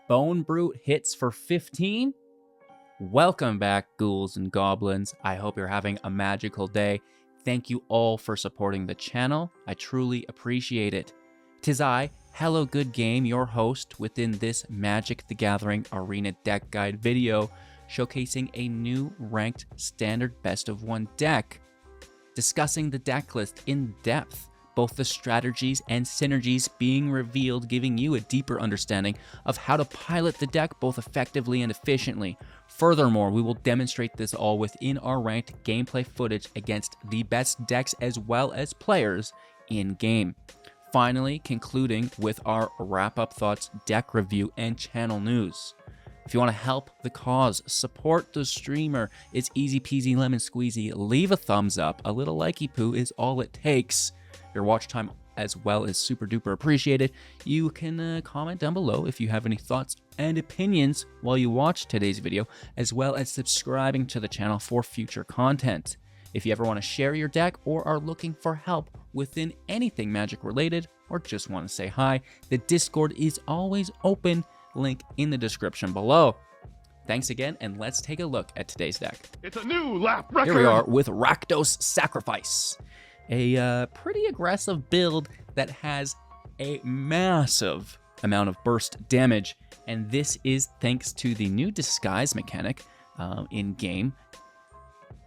Bonebrute hits for 15. Welcome back, ghouls and goblins. I hope you're having a magical day. Thank you all for supporting the channel. I truly appreciate it. 'Tis I, Hello Good Game, your host within this Magic the Gathering Arena deck guide video, showcasing a new ranked standard best of one deck, discussing the deck list in depth, both the strategies and synergies being revealed, giving you a deeper understanding of how to pilot the deck both effectively and efficiently. Furthermore, we will demonstrate this all within our ranked gameplay footage against the best decks as well as players in-game. Finally, concluding with our wrap-up thoughts, deck review, and channel news. If you want to help the cause, support the streamer, it's easy peasy lemon squeezy. Leave a thumbs up. A little likey poo is all it takes. Your watch time as well is super duper appreciated. You can comment down below if you have any thoughts and opinions while you watch today's video, as well as subscribing to the channel for future content. If you ever want to share your deck or are looking for help within anything Magic related, or just want to say hi, the Discord is always open. Link in the description below. Thanks again, and let's take a look at today's deck. It's a new lap record! Here we are with Rakdos Sacrifice. A pretty aggressive build that has a massive amount of burst damage, and this is thanks to the new disguise mechanic in-game.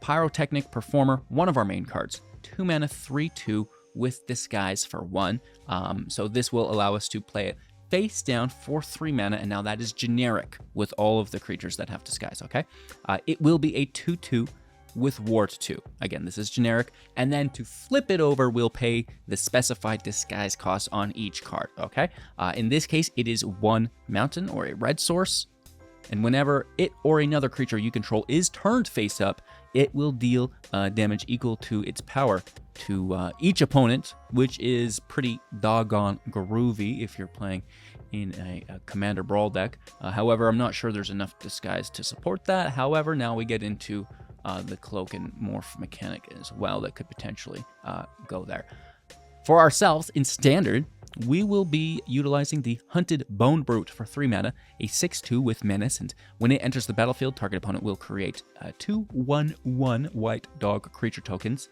Pyrotechnic Performer, one of our main cards. 2 mana, 3/2 with disguise for 1. So this will allow us to play it face down for 3 mana, and now that is generic with all of the creatures that have disguise, okay? It will be a 2/2 with Ward 2. Again, this is generic. And then to flip it over, we'll pay the specified disguise cost on each card, okay? In this case, it is 1 mountain or a red source. And whenever it or another creature you control is turned face up, it will deal damage equal to its power to each opponent, which is pretty doggone groovy if you're playing in a Commander Brawl deck. However, I'm not sure there's enough disguise to support that. However, now we get into the cloak and morph mechanic as well that could potentially go there. For ourselves, in Standard, we will be utilizing the Hunted Bonebrute for 3 mana, a 6/2 with Menace, and when it enters the battlefield, target opponent will create 2 1/1 white dog creature tokens.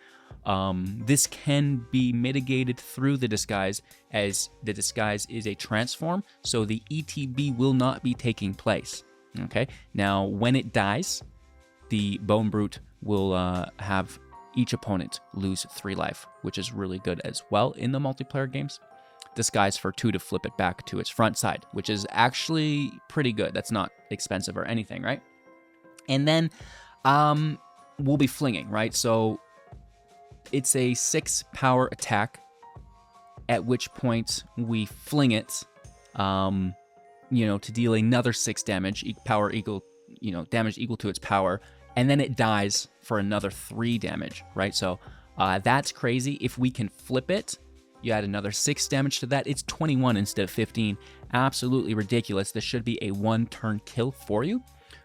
This can be mitigated through the disguise, as the disguise is a transform, so the ETB will not be taking place. Okay, now when it dies, the Bonebrute will have each opponent lose 3 life, which is really good as well in the multiplayer games. Disguise for 2 to flip it back to its front side, which is actually pretty good. That's not expensive or anything, right? And then we'll be flinging, right? So it's a 6 power attack, at which point we fling it, to deal another 6 damage, power equal, damage equal to its power, and then it dies for another 3 damage, right? So that's crazy. If we can flip it, you add another 6 damage to that, it's 21 instead of 15. Absolutely ridiculous. This should be a 1-turn kill for you.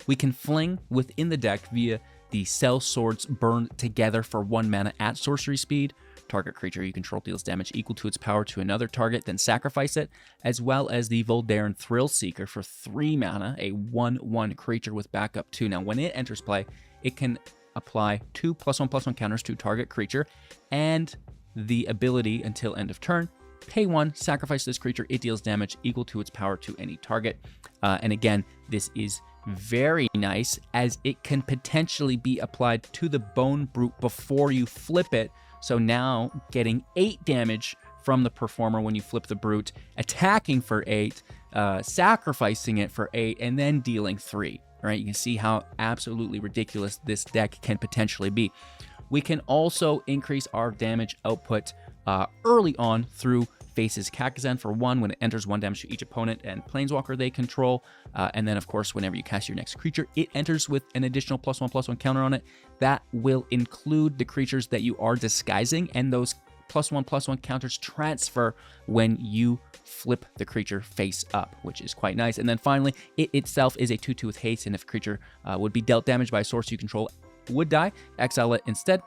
We can fling within the deck via the Sell-Swords Burn Together for 1 mana at sorcery speed. Target creature you control deals damage equal to its power to another target, then sacrifice it, as well as the Voldaren Thrill-Seeker for 3 mana, a 1/1 creature with backup 2. Now, when it enters play, it can apply 2 +1/+1 counters to target creature, and the ability until end of turn, pay 1, sacrifice this creature, it deals damage equal to its power to any target. And again, this is very nice, as it can potentially be applied to the Bonebrute before you flip it. So now getting 8 damage from the Performer when you flip the Brute, attacking for 8, sacrificing it for 8, and then dealing 3. Right? You can see how absolutely ridiculous this deck can potentially be. We can also increase our damage output early on through Face's Kakkazan for 1 when it enters 1 damage to each opponent and planeswalker they control. And then, of course, whenever you cast your next creature, it enters with an additional +1/+1 counter on it. That will include the creatures that you are disguising, and those +1/+1 counters transfer when you flip the creature face up, which is quite nice. And then finally, it itself is a 2/2 with haste, and if a creature would be dealt damage by a source you control would die, exile it instead.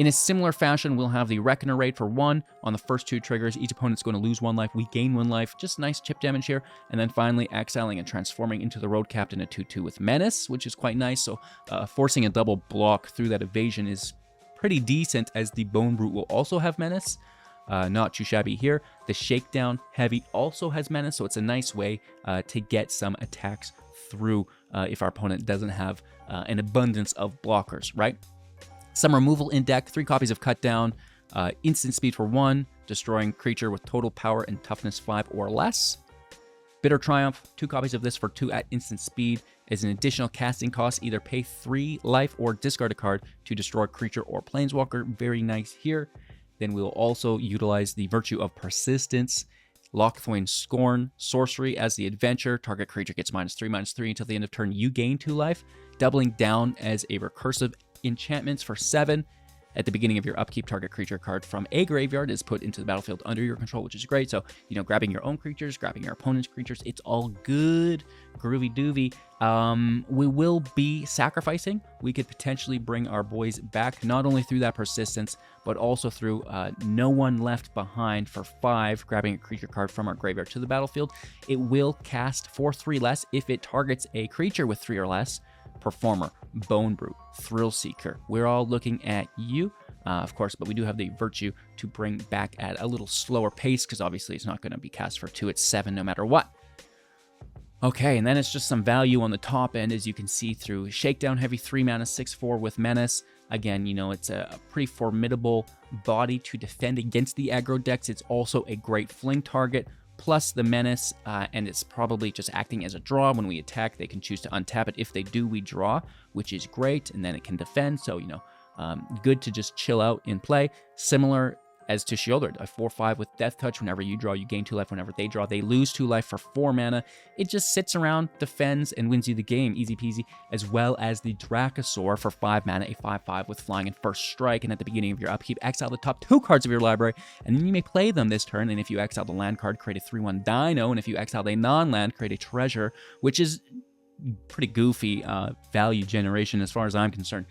In a similar fashion, we'll have the Reckoner Raid for 1 on the first 2 triggers. Each opponent's going to lose 1 life. We gain 1 life. Just nice chip damage here. And then finally, exiling and transforming into the Road Captain at 2/2 with Menace, which is quite nice. So forcing a double block through that evasion is pretty decent, as the Bonebrute will also have Menace. Not too shabby here. The Shakedown Heavy also has Menace, so it's a nice way to get some attacks through if our opponent doesn't have an abundance of blockers, right? Some removal in deck, 3 copies of Cut Down, instant speed for 1, destroying creature with total power and toughness 5 or less. Bitter Triumph, 2 copies of this for 2 at instant speed. As an additional casting cost, either pay 3 life or discard a card to destroy creature or planeswalker. Very nice here. Then we'll also utilize the Virtue of Persistence. Lockthwain Scorn, sorcery. As the adventure, target creature gets -3/-3 until the end of turn. You gain 2 life. Doubling down as a recursive enchantments for 7. At the beginning of your upkeep, target creature card from a graveyard is put into the battlefield under your control, which is great. So, grabbing your own creatures, grabbing your opponent's creatures, it's all good. Groovy doovy. We will be sacrificing. We could potentially bring our boys back, not only through that persistence, but also through no one left behind for 5, grabbing a creature card from our graveyard to the battlefield. It will cast for 3 less if it targets a creature with 3 or less. Performer, Bonebrute, Thrill Seeker. We're all looking at you, of course, but we do have the Virtue to bring back at a little slower pace, because obviously it's not going to be cast for 2, it's 7 no matter what. Okay, and then it's just some value on the top end, as you can see through Shakedown Heavy, 3 mana, 6/4 with Menace. Again, it's a pretty formidable body to defend against the aggro decks. It's also a great fling target, plus the Menace, and it's probably just acting as a draw. When we attack, they can choose to untap it. If they do, we draw, which is great, and then it can defend. So, good to just chill out in play. Similar as to Shieldred, a 4/5 with Death Touch. Whenever you draw, you gain 2 life. Whenever they draw, they lose 2 life for 4 mana. It just sits around, defends, and wins you the game. Easy peasy. As well as the Dracosaur for 5 mana, a 5/5 with flying and first strike. And at the beginning of your upkeep, exile the top 2 cards of your library, and then you may play them this turn. And if you exile the land card, create a 3/1 Dino. And if you exile a non-land, create a treasure, which is pretty goofy value generation as far as I'm concerned.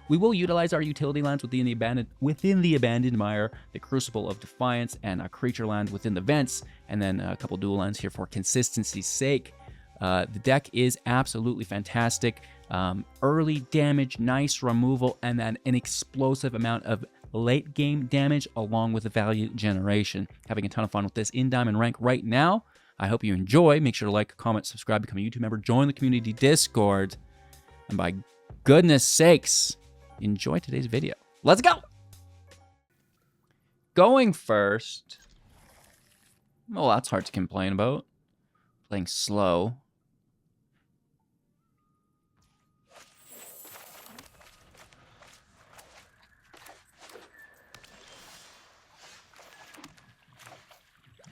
We will utilize our utility lands within the Abandoned Mire, the Crucible of Defiance, and a creature land within the Vents, and then a couple dual lands here for consistency's sake. The deck is absolutely fantastic. Early damage, nice removal, and then an explosive amount of late game damage along with the value generation. Having a ton of fun with this in Diamond Rank right now. I hope you enjoy. Make sure to like, comment, subscribe, become a YouTube member, join the community Discord, and by goodness sakes, enjoy today's video. Let's go! Going first. Well, that's hard to complain about. Playing slow.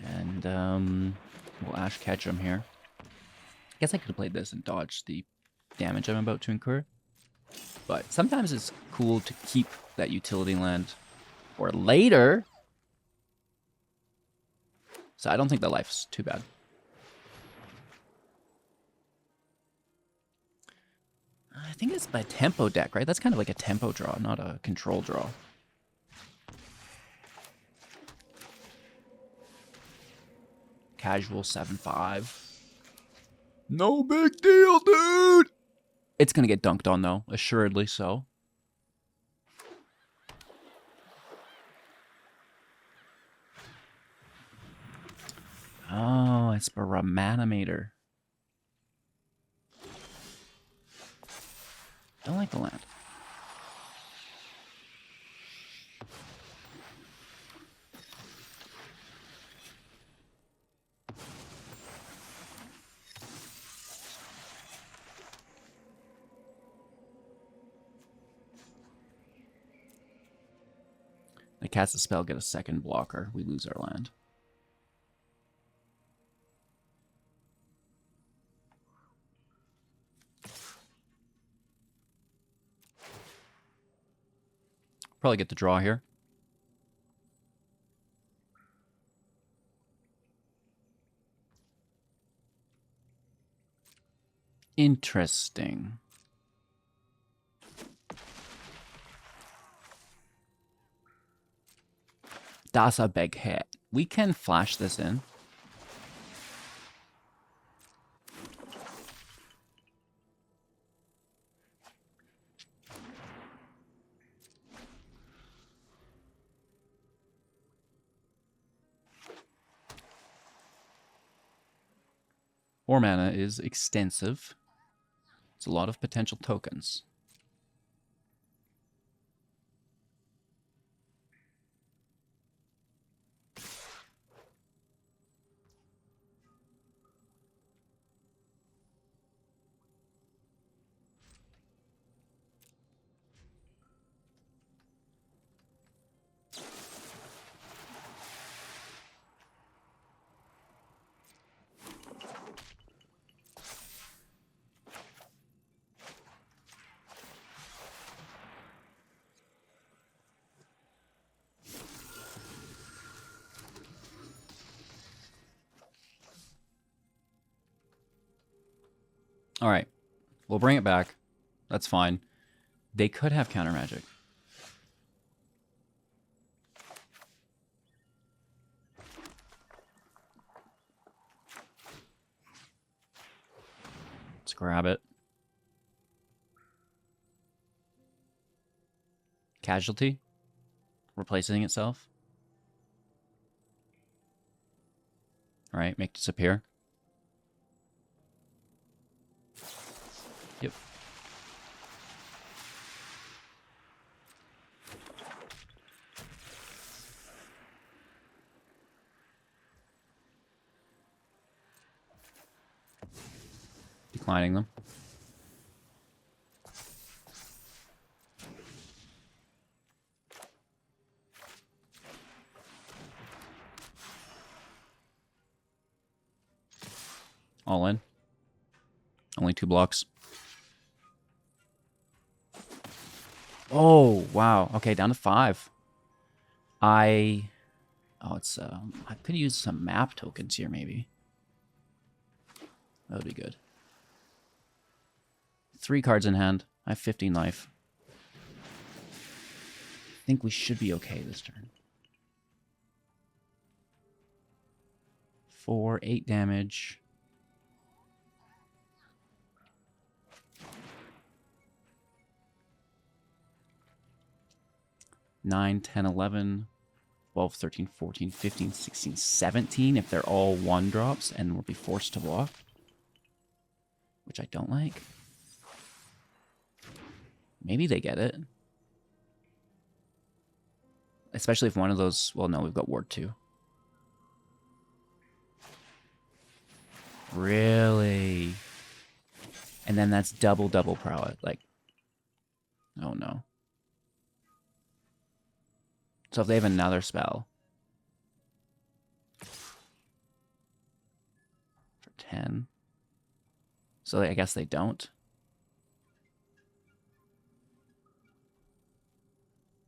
And we'll Ash Ketchum here. I guess I could have played this and dodged the damage I'm about to incur. But sometimes it's cool to keep that utility land for later. So I don't think that life's too bad. I think it's by tempo deck, right? That's kind of like a tempo draw, not a control draw. Casual 7/5. No big deal, dude! It's going to get dunked on, though. Assuredly so. Oh, it's a Reanimator. Don't like the land. They cast a spell, get a second blocker. We lose our land. Probably get the draw here. Interesting. That's a big hit. We can flash this in. Four mana is extensive. It's a lot of potential tokens. All right, we'll bring it back. That's fine. They could have counter magic. Let's grab it. Casualty. Replacing itself. All right, make disappear. Yep. Declining them. All in. Only 2 blocks. Oh, wow. Okay, down to 5. Oh, it's I could use some map tokens here maybe. That would be good. 3 cards in hand. I have 15 life. I think we should be okay this turn. 4, 8 damage. 9, 10, 11, 12, 13, 14, 15, 16, 17 if they're all 1 drops and we'll be forced to block. Which I don't like. Maybe they get it. Especially if one of those... Well, no, we've got Ward 2. Really? And then that's double prowess. Like... Oh, no. So if they have another spell... For 10... So I guess they don't.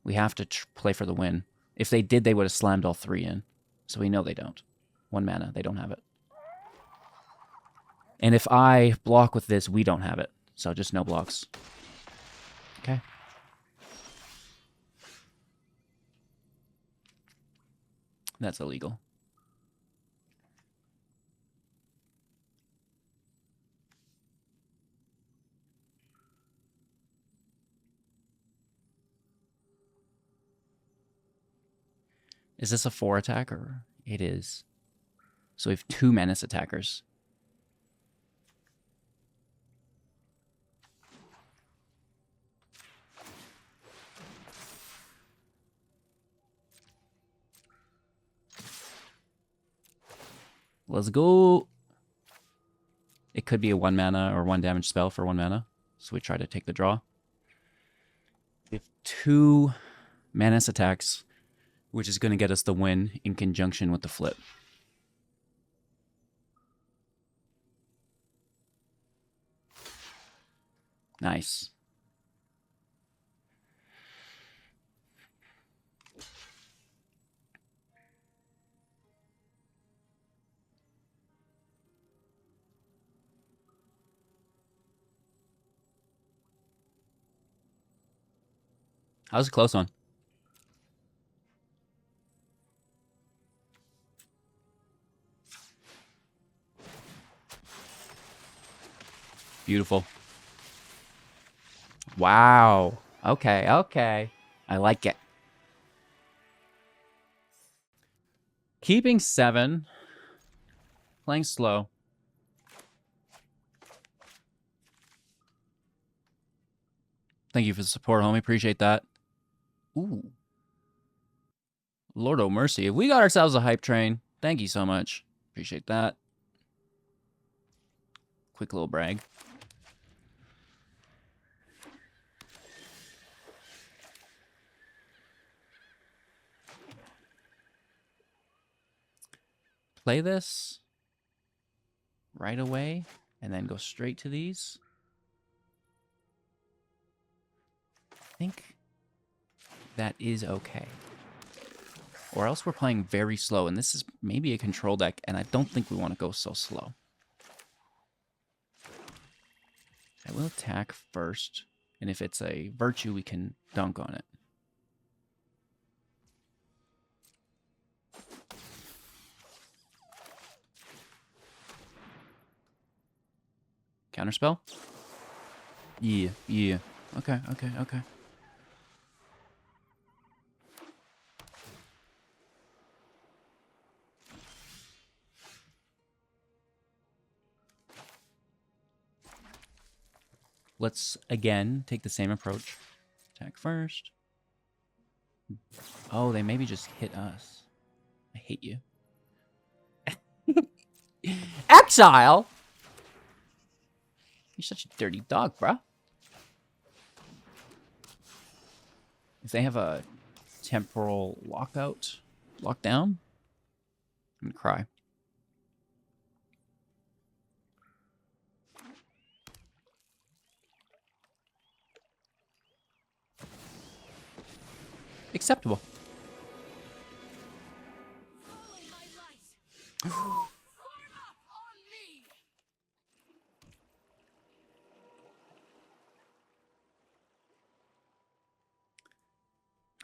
We have to play for the win. If they did, they would have slammed all 3 in. So we know they don't. 1 mana, they don't have it. And if I block with this, we don't have it. So just no blocks. Okay. That's illegal. Is this a 4 attacker? It is. So we have 2 menace attackers. Let's go. It could be a 1 mana or 1 damage spell for 1 mana. So we try to take the draw. We have 2 menace attacks, which is going to get us the win in conjunction with the flip. Nice. That was a close one. Beautiful. Wow. Okay, okay. I like it. Keeping 7. Playing slow. Thank you for the support, homie. Appreciate that. Ooh. Lord o' mercy. If we got ourselves a hype train, thank you so much. Appreciate that. Quick little brag. Play this right away and then go straight to these. I think that is okay. Or else we're playing very slow, and this is maybe a control deck, and I don't think we want to go so slow. I will attack first, and if it's a virtue, we can dunk on it. Counterspell? Yeah, yeah. Okay, okay, okay. Let's, again, take the same approach. Attack first. Oh, they maybe just hit us. I hate you. Exile? You're such a dirty dog, bruh. If they have a temporal lockdown, I'm gonna cry. Acceptable.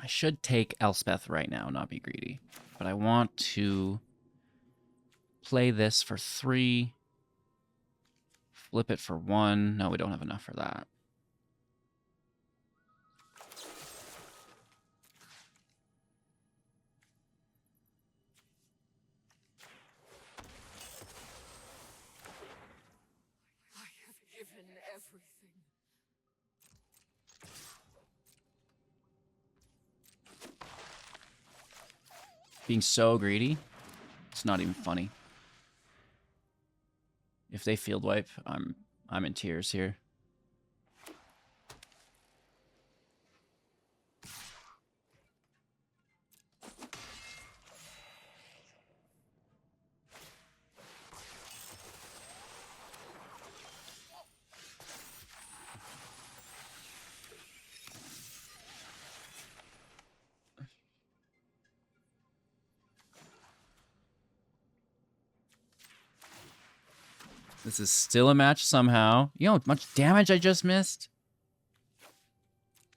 I should take Elspeth right now, not be greedy. But I want to play this for 3. Flip it for 1. No, we don't have enough for that. I have given everything. Being so greedy, it's not even funny. If they field wipe, I'm in tears here. This is still a match somehow. You know how much damage I just missed?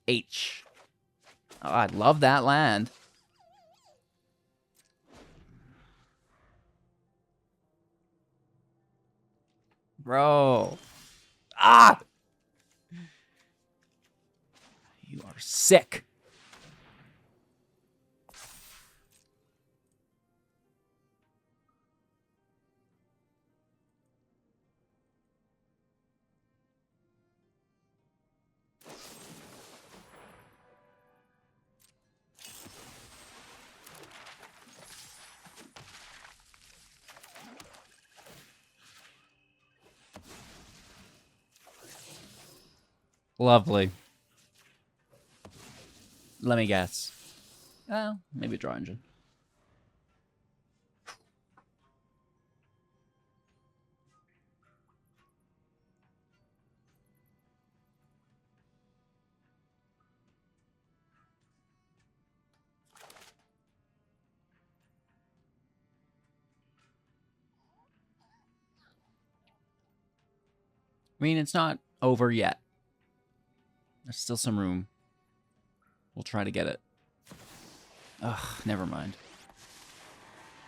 H. Oh, I love that land. Bro. Ah! You are sick. Lovely. Let me guess. Well, maybe draw engine. I mean, it's not over yet. There's still some room. We'll try to get it. Ugh, never mind.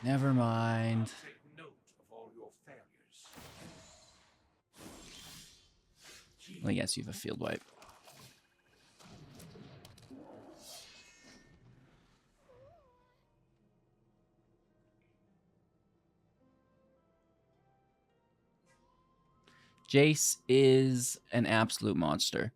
Never mind. Take note of all your failures. Well, yes, you have a field wipe. Jace is an absolute monster.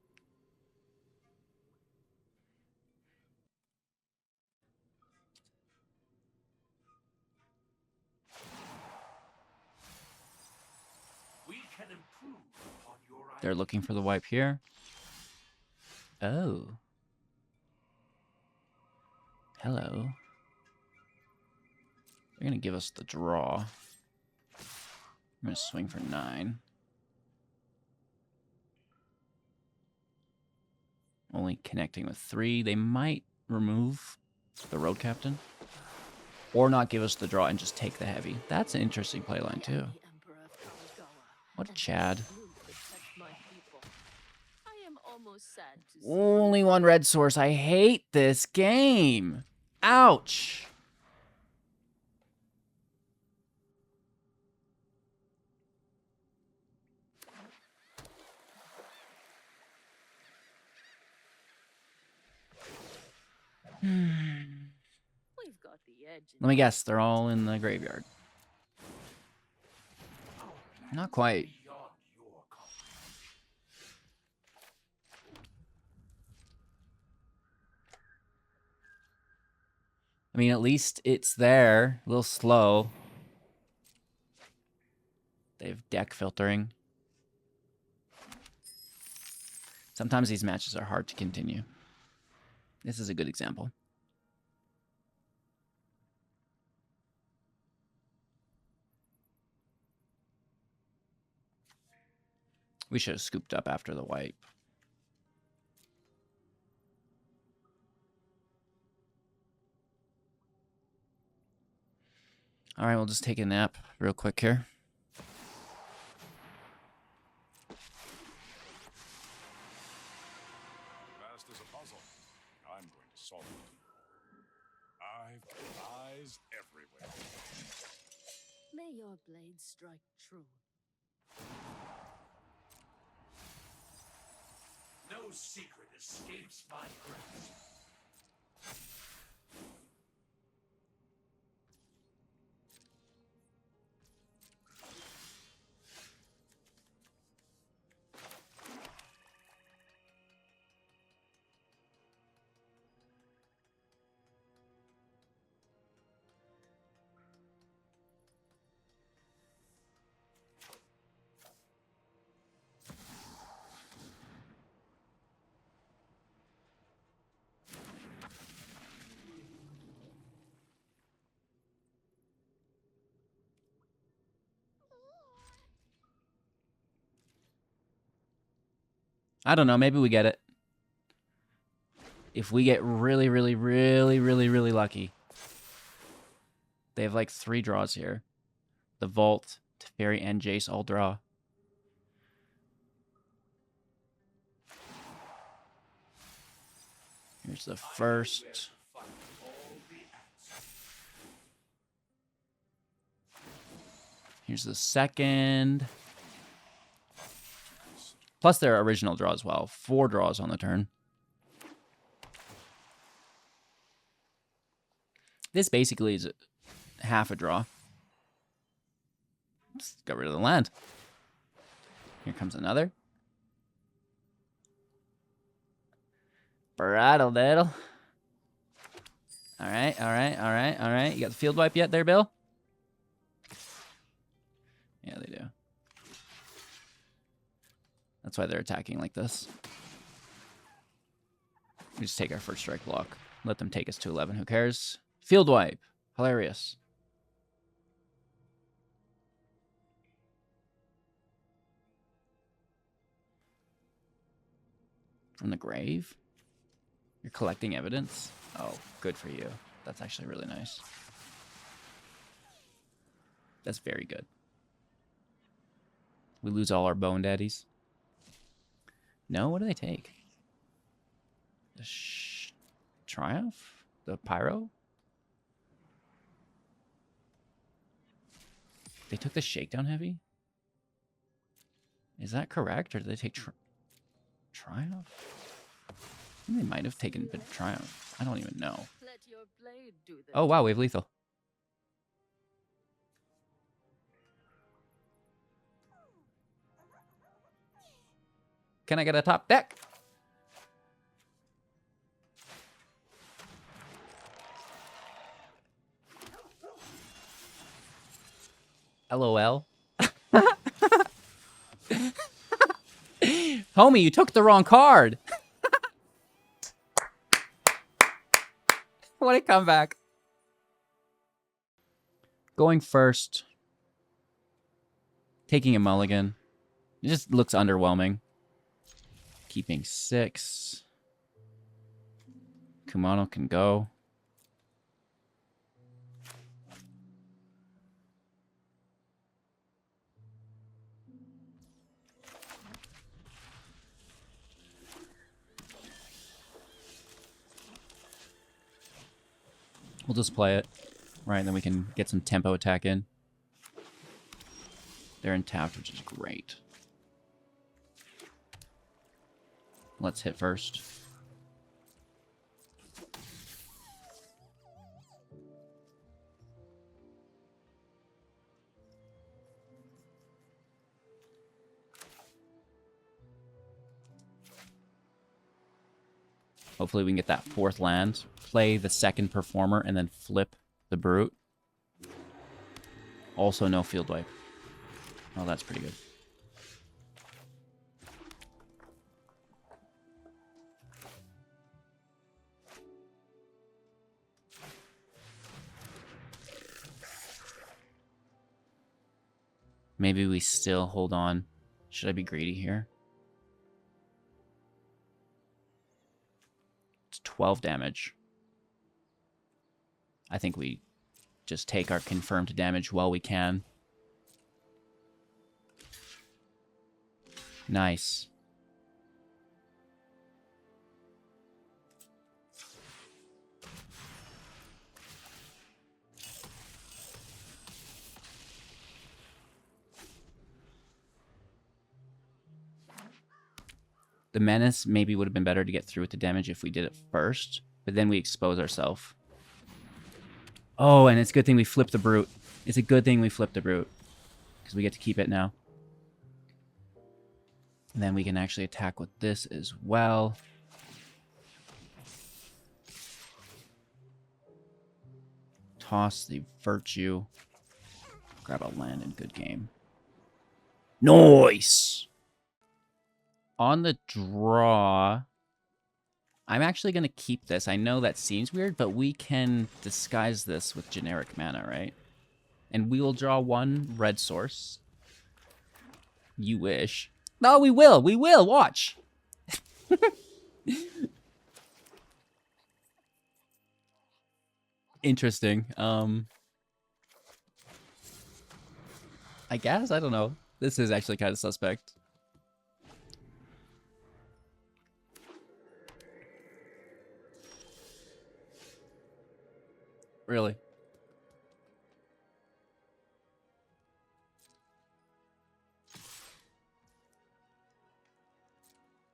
They're looking for the wipe here. Oh. Hello. They're going to give us the draw. I'm going to swing for 9. Only connecting with 3. They might remove the road captain. Or not give us the draw and just take the heavy. That's an interesting playline too. What a Chad. Only one red source. I hate this game. Ouch. Let me guess, they're all in the graveyard. Not quite. I mean, at least it's there. A little slow. They have deck filtering. Sometimes these matches are hard to continue. This is a good example. We should have scooped up after the wipe. All right, we'll just take a nap real quick here. Vast as a puzzle. I'm going to solve it. I've got eyes everywhere. May your blade strike true. No secret escapes my grasp. I don't know. Maybe we get it. If we get really, really, really, really, really lucky. They have like 3 draws here. The Vault, Teferi, and Jace all draw. Here's the first. Here's the second. Plus their original draw as well. 4 draws on the turn. This basically is half a draw. Just got rid of the land. Here comes another. Brattle diddle. All right, all right, all right, all right. You got the field wipe yet there, Bill? Yeah, they do. That's why they're attacking like this. We just take our first strike block. Let them take us to 11. Who cares? Field wipe. Hilarious. From the grave? You're collecting evidence? Oh, good for you. That's actually really nice. That's very good. We lose all our bone daddies. No? What do they take? The Triumph? The Pyro? They took the Shakedown Heavy? Is that correct? Or did they take... Triumph? They might have taken a bit of Triumph. I don't even know. Let your blade do the Oh, wow, we have lethal. Can I get a top deck? LOL. Homie, you took the wrong card. What a comeback. Going first. Taking a mulligan. It just looks underwhelming. Keeping 6. Kumano can go. We'll just play it. Right, then we can get some tempo attack in. They're in tapped, which is great. Let's hit first. Hopefully we can get that 4th land, play the 2nd Performer, and then flip the Brute. Also no field wipe. Oh, that's pretty good. Maybe we still hold on. Should I be greedy here? It's 12 damage. I think we just take our confirmed damage while we can. Nice. The Menace maybe would have been better to get through with the damage if we did it first, but then we expose ourselves. Oh, and it's a good thing we flipped the Brute. It's a good thing we flipped the Brute, because we get to keep it now. And then we can actually attack with this as well. Toss the Virtue. Grab a land in good game. Nice! On the draw, I'm actually going to keep this. I know that seems weird, but we can disguise this with generic mana, right? And we will draw 1 red source. You wish. No, we will. We will. Watch. Interesting. I guess. I don't know. This is actually kind of suspect. Really?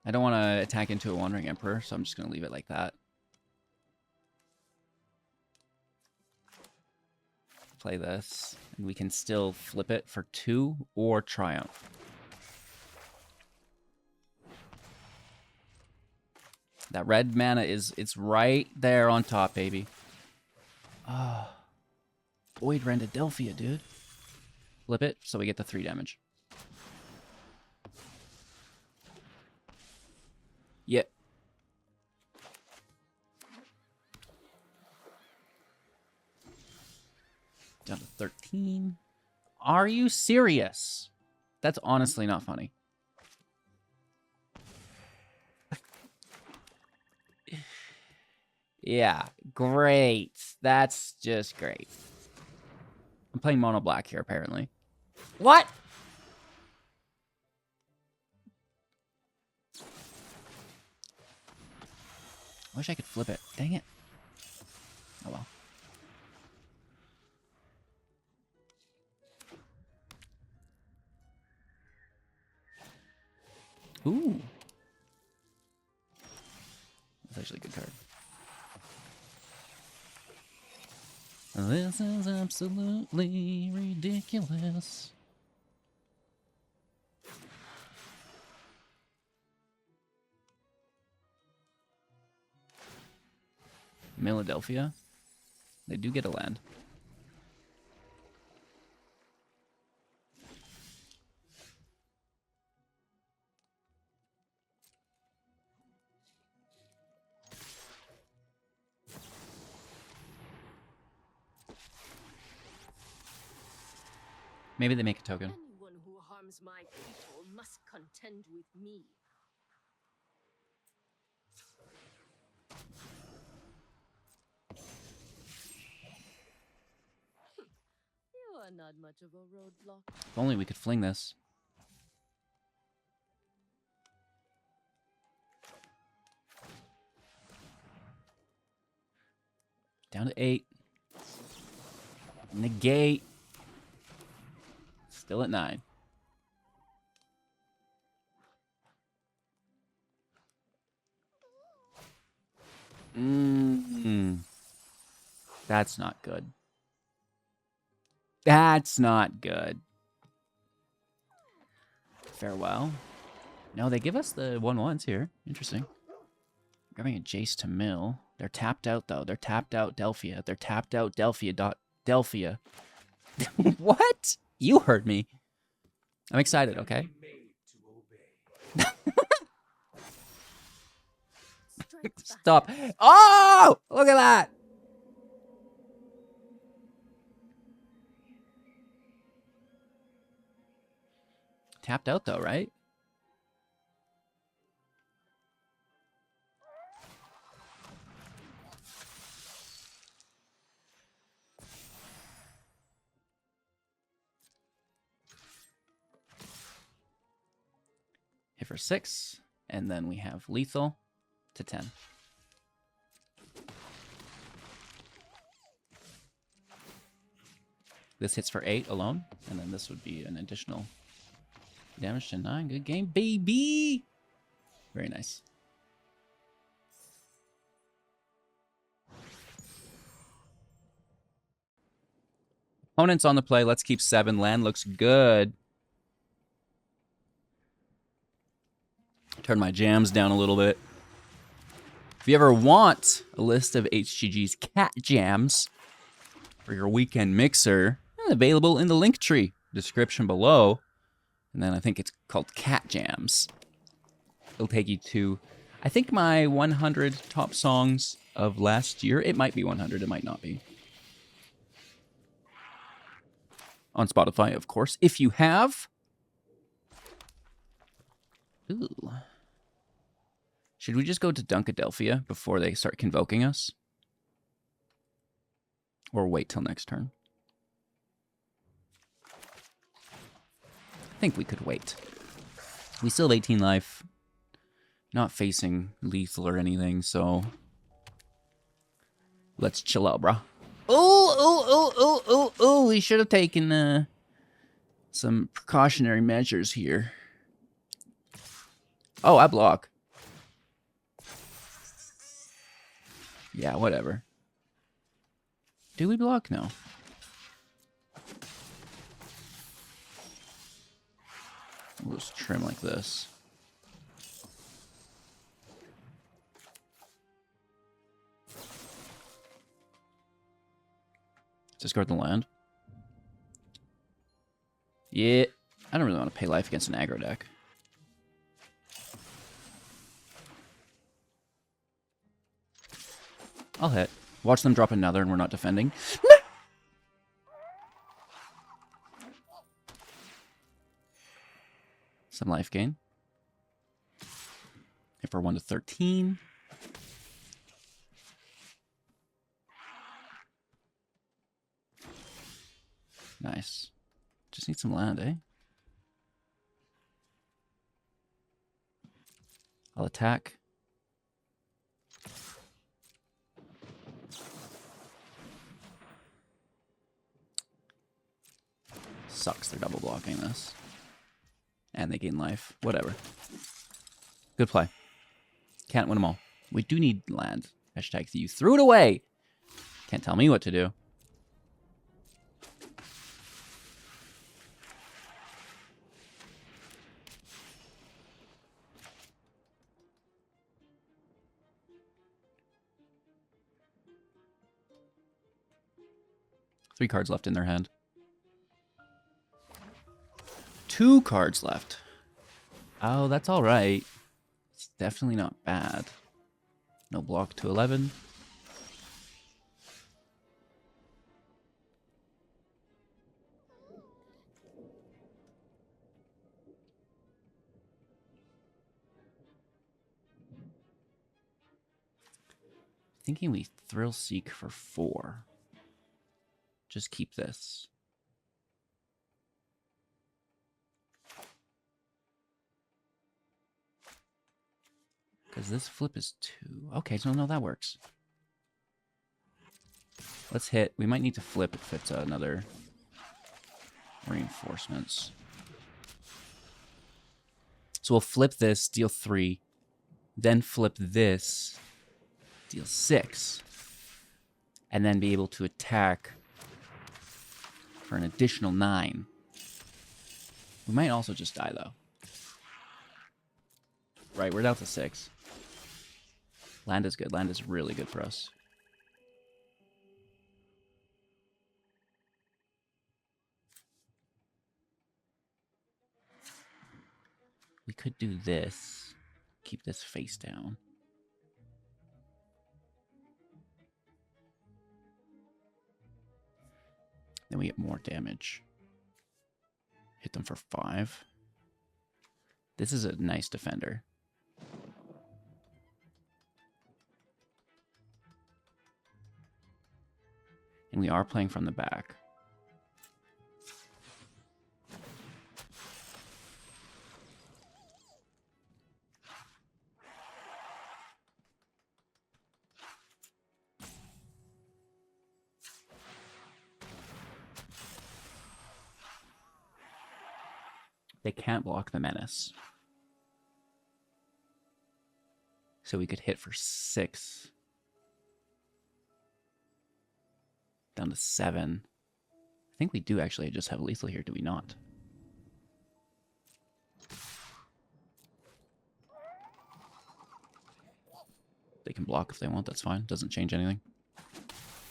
I don't want to attack into a Wandering Emperor, so I'm just going to leave it like that. Play this, and we can still flip it for 2 or Triumph. That red mana it's right there on top, baby. Oh, Void Rendadelphia, dude. Flip it, so we get the 3 damage. Yep. Down to 13. Are you serious? That's honestly not funny. Yeah, great. That's just great. I'm playing mono black here, apparently. What? I wish I could flip it. Dang it. Oh well. Ooh. actually a good card. This is absolutely ridiculous. Philadelphia. They do get a land. Maybe they make a token. Anyone who harms my people must contend with me. You are not much of a roadblock. If only we could fling this. Down to 8. Negate. Still at 9. That's not good. That's not good. Farewell. No, they give us the 1/1s here. Interesting. Grabbing a Jace to mill. They're tapped out, though. They're tapped out Delphia. They're tapped out Delphia. What? You heard me. I'm excited, okay? Stop. Oh! Look at that! Tapped out, though, right? Hit for 6, and then we have lethal to 10. This hits for 8 alone, and then this would be an additional damage to 9. Good game, baby! Very nice. Opponents on the play. Let's keep 7. Land looks good. Turn my jams down a little bit. If you ever want a list of HGG's cat jams for your weekend mixer, available in the link tree description below. And then I think it's called Cat Jams. It'll take you to, I think, my 100 top songs of last year. It might be 100, it might not be. On Spotify, of course, if you have. Ooh. Should we just go to Dunkadelphia before they start convoking us? Or wait till next turn? I think we could wait. We still have 18 life. Not facing lethal or anything, so... Let's chill out, brah. Oh, we should have taken some precautionary measures here. Oh, I block. Yeah, whatever. Do we block? No. We'll just trim like this. Discard the land. Yeah. I don't really want to pay life against an aggro deck. I'll hit. Watch them drop another and we're not defending. Some life gain. If we're 1 to 13. Nice. Just need some land, eh? I'll attack. Sucks, they're double blocking this. And they gain life. Whatever. Good play. Can't win them all. We do need land. Hashtag you threw it away. Can't tell me what to do. Three cards left in their hand. 2 cards left. Oh, that's all right. It's definitely not bad. No block to 11. Thinking we Thrill Seek for 4. Just keep this. Because this flip is 2. Okay, so no, that works. Let's hit. We might need to flip if it's another reinforcements. So we'll flip this, deal 3. Then flip this, deal 6. And then be able to attack for an additional 9. We might also just die, though. Right, we're down to 6. Land is good. Land is really good for us. We could do this. Keep this face down. Then we get more damage. Hit them for 5. This is a nice defender. And we are playing from the back. They can't block the menace. So we could hit for 6. Down to 7. I think we do actually just have lethal here, do we not? They can block if they want, that's fine. Doesn't change anything.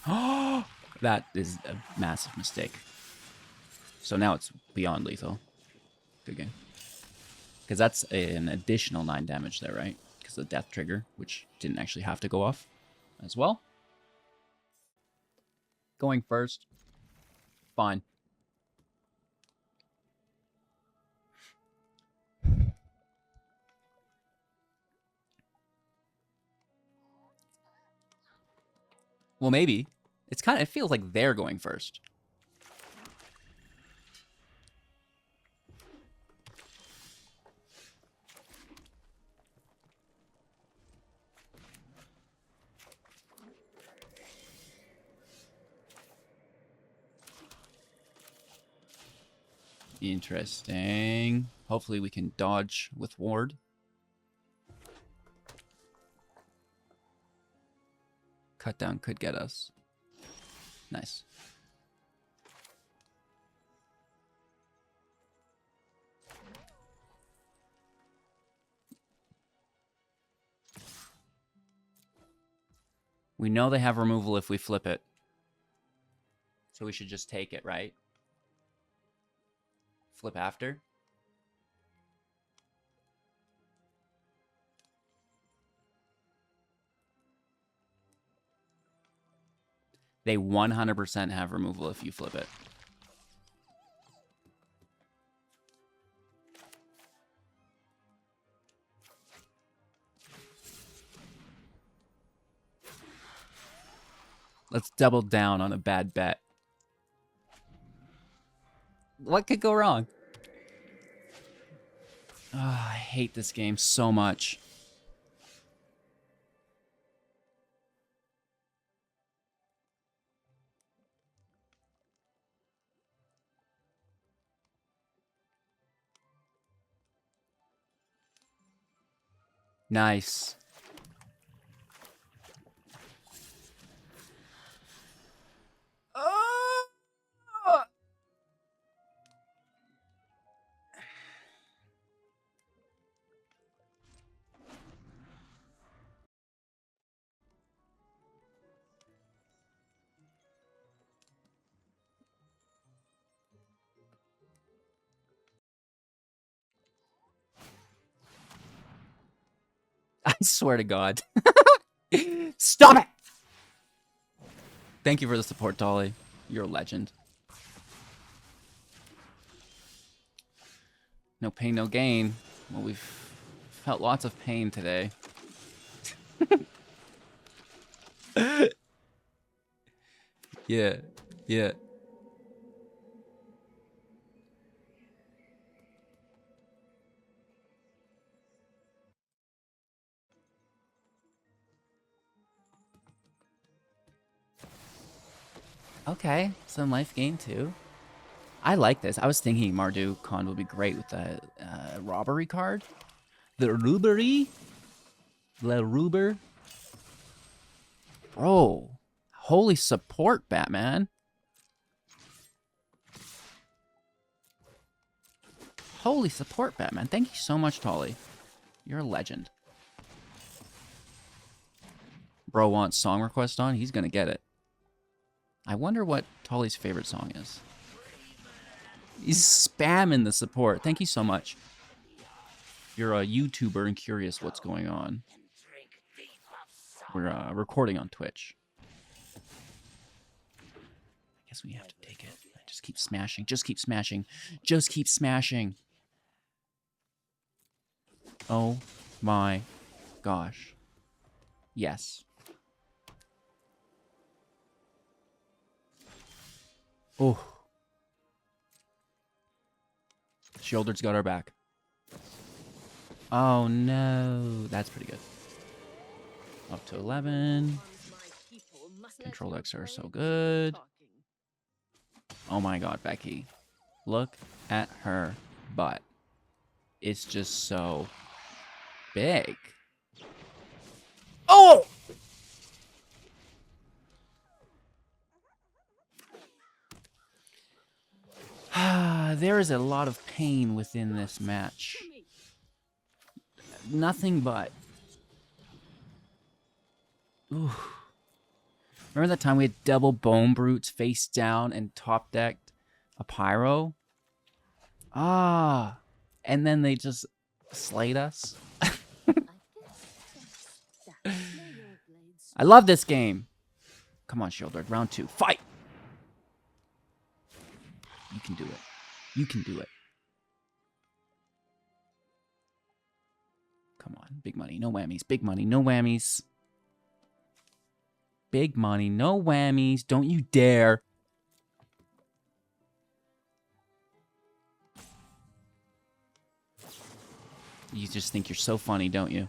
Oh, that is a massive mistake. So now it's beyond lethal. Good game. Because that's an additional 9 damage there, right? Because of the death trigger, which didn't actually have to go off as well. Going first. Fine. Well, maybe. It feels like they're going first. Interesting. Hopefully we can dodge with ward. Cut down could get us. Nice. We know they have removal if we flip it. So we should just take it, right? Flip after. They 100% have removal if you flip it. Let's double down on a bad bet. What could go wrong? Oh, I hate this game so much. Nice. swear to God. Stop it! Thank you for the support, Dolly. You're a legend. No pain, no gain. Well, we've felt lots of pain today. Yeah, yeah. Okay, some life gain too. I like this. I was thinking Mardu Khan would be great with the robbery card. The robbery? The Ruber? Bro, holy support, Batman. Holy support, Batman. Thank you so much, Tolly. You're a legend. Bro wants song request on. He's going to get it. I wonder what Tolly's favorite song is. He's spamming the support. Thank you so much. You're a YouTuber and curious what's going on. We're recording on Twitch. I guess we have to take it. Just keep smashing. Just keep smashing. Just keep smashing. Oh my gosh. Yes. Oh. Shieldred's got our back. Oh no. That's pretty good. Up to 11. Control decks are so good. Oh my god, Becky. Look at her butt. It's just so big. Oh! There is a lot of pain within this match. Nothing but. Ooh. Remember that time we had double Bonebrutes face down and top decked a Pyro? Ah. And then they just slayed us. I love this game. Come on, Shieldred. Round 2. Fight! You can do it. You can do it. Come on. Big money. No whammies. Big money. No whammies. Big money. No whammies. Don't you dare. You just think you're so funny, don't you?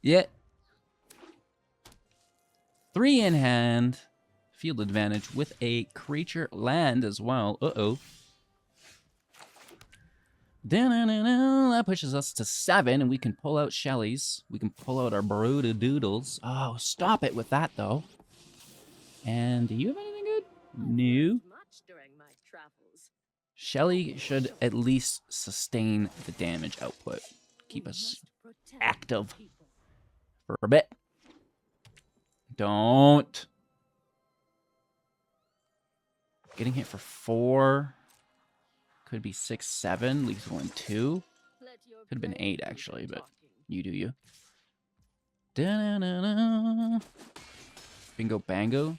Yeah. 3 in hand. Field advantage with a creature land as well. Uh-oh. That pushes us to 7, and we can pull out Shelly's. We can pull out our Baruda Doodles. Oh, stop it with that, though. And do you have anything good? No. Shelly should at least sustain the damage output. Keep us active for a bit. Don't. Getting hit for 4. Could be 6, 7. Leaves 1, 2. Could have been 8, actually, but you do you. Da-na-na-na. Bingo bango.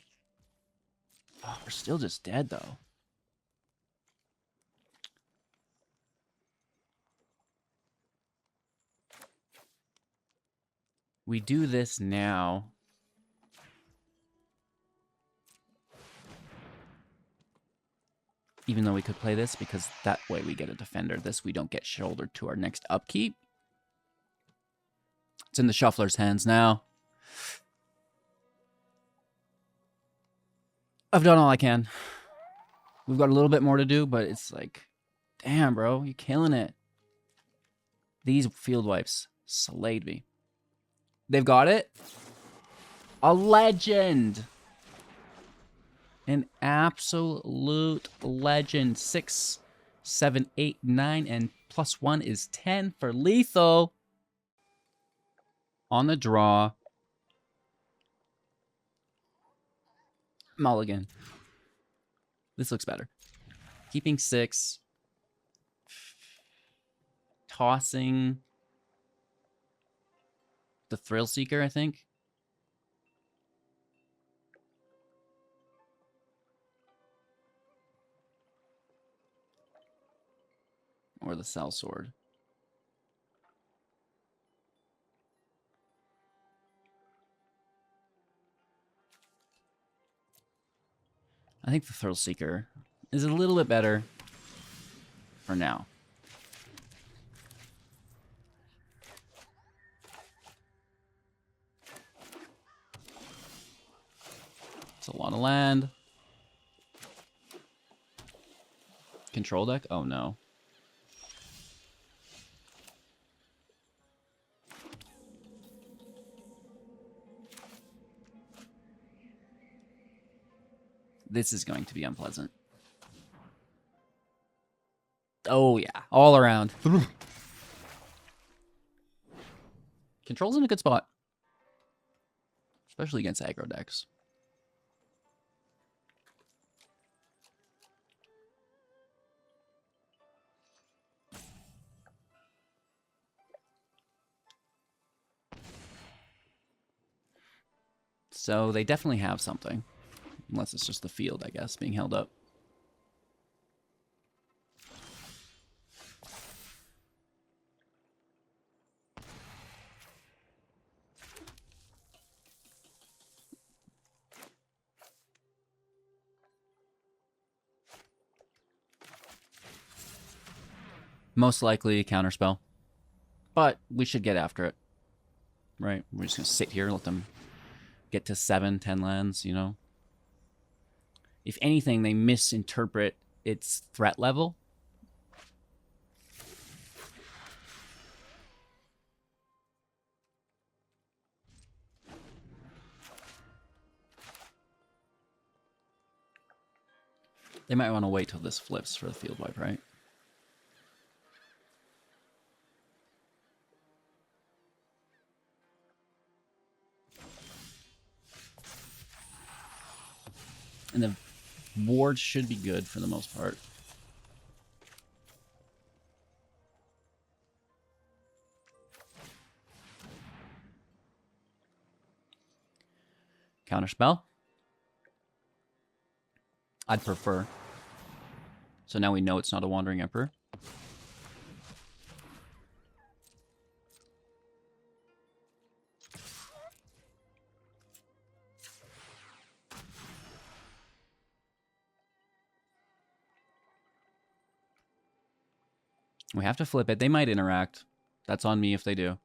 Oh, we're still just dead, though. We do this now. Even though we could play this, because that way we get a defender. This we don't get shouldered to our next upkeep. It's in the shuffler's hands now. I've done all I can. We've got a little bit more to do, but it's like, damn, bro, you're killing it. These field wipes slayed me. They've got it. A legend. An absolute legend. 6, 7, 8, 9, and +1 is 10 for lethal. On the draw. Mulligan. This looks better. Keeping 6. Tossing the Thrill Seeker, I think. Or the Sell-Sword. I think the Thrill Seeker is a little bit better for now. It's a lot of land. Control deck? Oh no. This is going to be unpleasant. Oh yeah, all around. Control's in a good spot. Especially against aggro decks. So they definitely have something. Unless it's just the field, I guess, being held up. Most likely a counterspell. But we should get after it. Right? We're just going to sit here and let them get to 7, 10 lands, you know? If anything, they misinterpret its threat level. They might want to wait till this flips for the field wipe, right? And the ward should be good for the most part. Counterspell. I'd prefer. So now we know it's not a Wandering Emperor. We have to flip it. They might interact. That's on me if they do.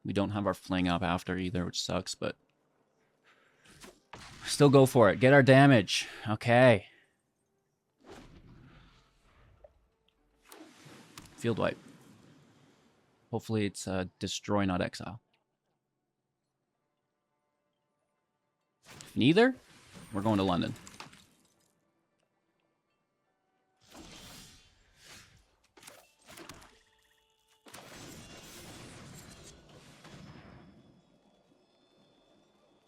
We don't have our fling up after either, which sucks, but still go for it. Get our damage. Okay. Field wipe. Hopefully it's destroy, not exile. If neither, we're going to London.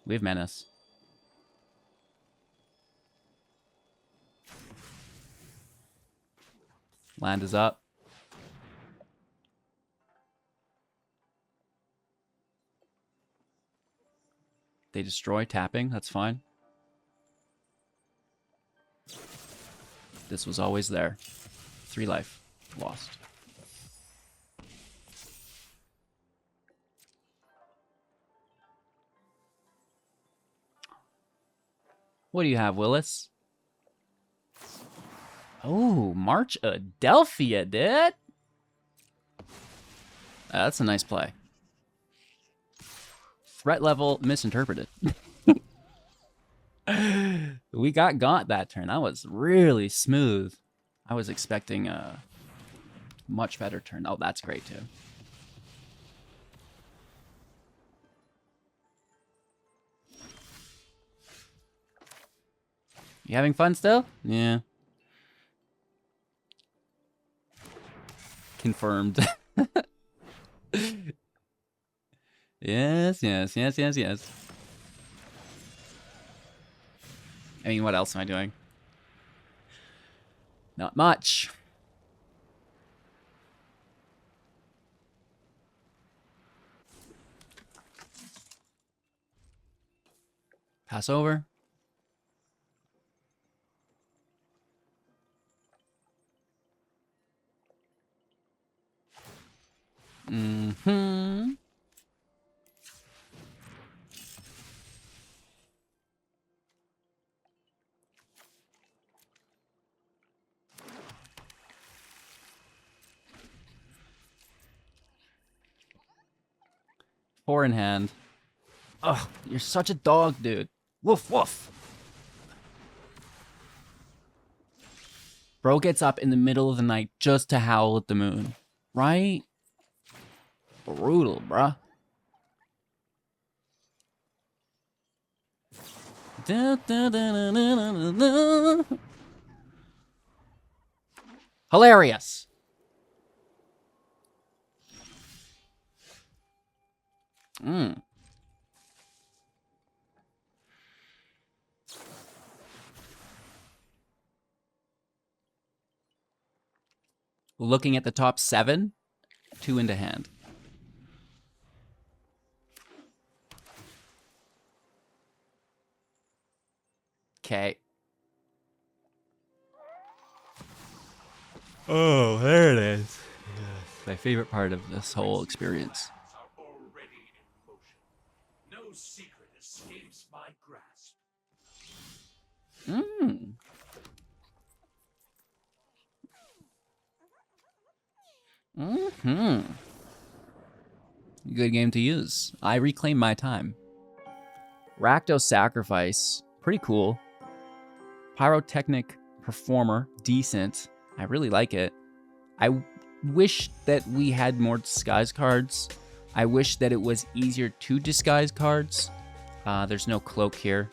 We have Menace. Land is up. They destroy, tapping, that's fine. This was always there. 3 life. Lost. What do you have, Willis? Oh, March Adelphia, dude. That's a nice play. Threat level misinterpreted. We got Gaunt that turn. That was really smooth. I was expecting a much better turn. Oh, that's great too. You having fun still? Yeah. Confirmed. Yes, yes, yes, yes, yes. I mean, what else am I doing? Not much. Pass over. Mm-hmm. Four in hand. Ugh, you're such a dog, dude. Woof, woof. Bro gets up in the middle of the night just to howl at the moon. Right? Brutal, bruh. Da, da, da, da, da, da, da. Hilarious. Looking at the top 7, 2 into hand. Okay. Oh, there it is. My favorite part of this whole experience. Are already in motion. No secret escapes my grasp. Good game to use. I reclaim my time. Rakdos Sacrifice, pretty cool. Pyrotechnic Performer, decent. I really like it. I wish that we had more disguise cards. I wish that it was easier to disguise cards. There's no cloak here.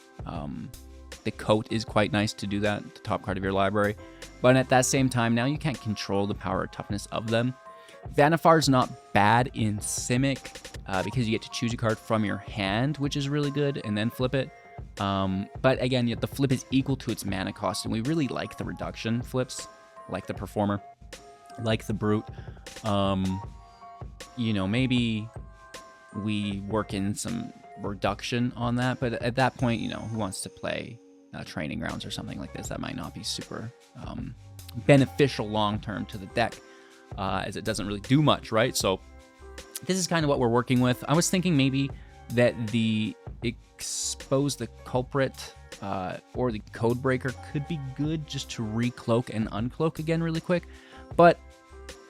The coat is quite nice to do that, the top card of your library. But at that same time, now you can't control the power or toughness of them. Vanifar's not bad in Simic because you get to choose a card from your hand, which is really good, and then flip it. But again, the flip is equal to its mana cost, and we really like the reduction flips, like the Performer, like the Brute. You know, maybe we work in some reduction on that, but at that point, you know, who wants to play training grounds or something like this? That might not be super beneficial long-term to the deck, as it doesn't really do much, right? So this is kind of what we're working with. I was thinking maybe that the Expose the Culprit or the Codebreaker could be good just to recloak and uncloak again really quick, but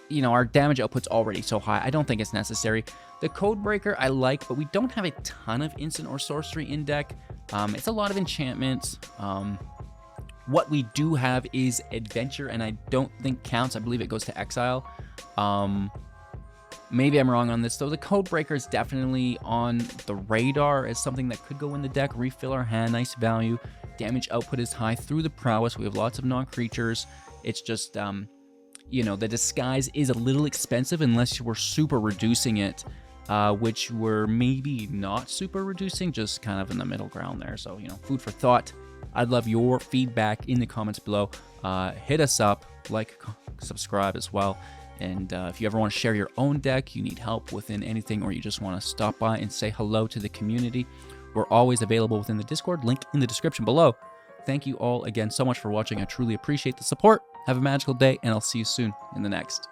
you know, our damage output's already so high, I don't think it's necessary. The Codebreaker I like, but we don't have a ton of instant or sorcery in deck. It's a lot of enchantments. What we do have is Adventure, and I don't think counts. I believe it goes to Exile. Maybe I'm wrong on this, though. The Codebreaker is definitely on the radar as something that could go in the deck, refill our hand, nice value. Damage output is high through the prowess. We have lots of non-creatures. It's just, you know, the disguise is a little expensive unless you were super reducing it, which we're maybe not super reducing, just kind of in the middle ground there. So, you know, food for thought. I'd love your feedback in the comments below. Hit us up, like, subscribe as well. And if you ever want to share your own deck, you need help within anything, or you just want to stop by and say hello to the community, we're always available within the Discord, link in the description below. Thank you all again so much for watching. I truly appreciate the support. Have a magical day, and I'll see you soon in the next.